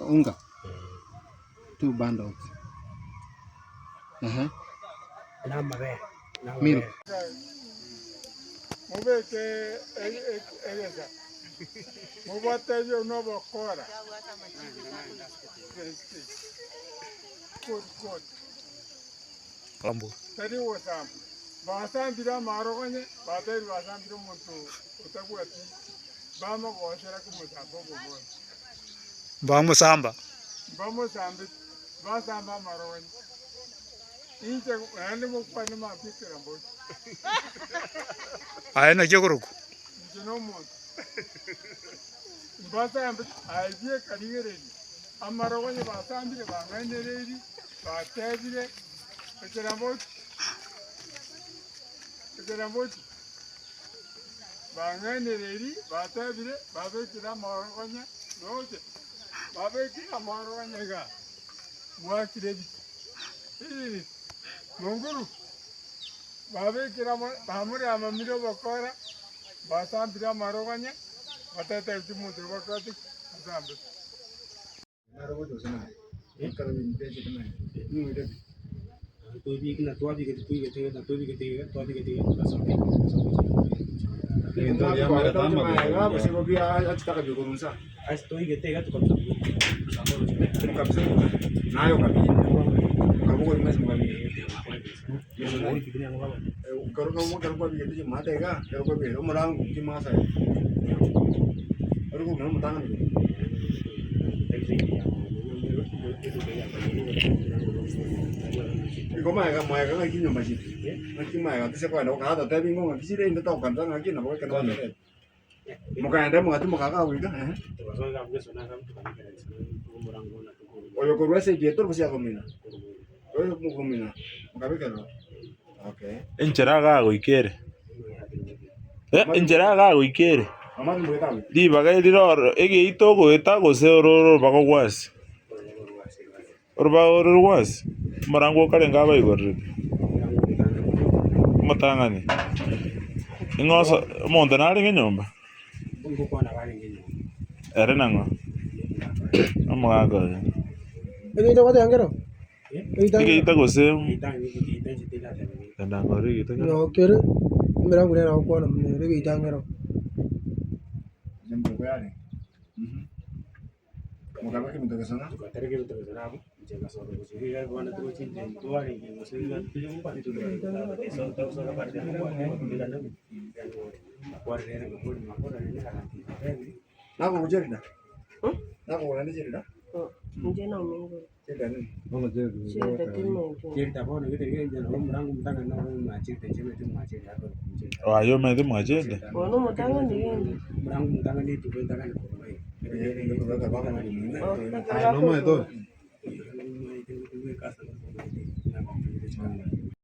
Unga 2 bundles. Milk. Mubeke egeza. Mubate yo no bokora. Good. Lambu. Tadi wasam. Basambira maroganye, bateri basambira muntu utakwati. Bama goshera kumusamba gogo. Vamos samba. Vamos samba. Basamba maroganye. Inje andi mukwane mapikira mbo. Aina kyokuruku. Njino muntu. Basamba aje kaligereri. Amaroganye basambire bangandereri, batebire. Ekeramboti. Bangandereri, batebire, babekira maroganye. Noje. Babekira maroganye ga. Mwakirebi. Monguru. Babekira bamure amamiro bakora. Basambira maroganye. Batata utimutu bakati. Basambira. Maroganye sana. Ekara ni pesi kana. Nuirebi. तो भी ना तो भी कहते कोई कहते ना तो भी कहते बस लेकिन तो यार मेरा दाम आएगा बस वो भी आज तक भी करूँ सा आज तो ही कहते तो कब से ना यो कभी कोई मैच मुकाबले करो को भी कहते माता है करो को भी मरांग की मासा है और को घर मतांग Có mày cái này kia nhiều mà gì? Nó kia mày cái sẽ quay nó cá tao tay bên ngon cái gì đấy nó tao cần ra cái nào cái con này. Một cái đấy mà một cái cao gì đó hả? Ôi cô nói gì tôi phải làm mình. Ôi một mình. Một cái cái nào? Okay. Encheraga goikere. Encheraga goikere. Amani mweka. Di bagai diror ege ito go eta go se ororo bago was. Ororo was. Marango kare ngaba igorre. Matangani. Ingoso monta nari ngenyomba. Ungo kwa na bali ngenyomba. Ere nango. Amaga. Ege ito wate angero. Ege ito go se. Ita jitila tani. Tanda ngore ito. No kere. Mera ngure na kwa na mne ege ito angero. Jembe kwa yale. Mugaba ke mutaka sana. Tukatare ke mutaka sana hapo. Jenga soro kusihi ya bwana tu chini tuwari ke kusihi ya tuju mpani tu eso tau soro parte ya kugira na kwa rere ko kodi makora ni kana Na ko jerida. Na ko wala jerida. Nje na umengo. Jerida ni. Mama jerida. Jerida timu. jerida bwana ngite ke nje no mrangu mtanga na ko ma chite cheme tu ma chite ya ko Wa yo me de majede. Wono mutanga ndiyendi. mrangu mtanga ni tu ndanga ni ko mai Ay no me doy. Casa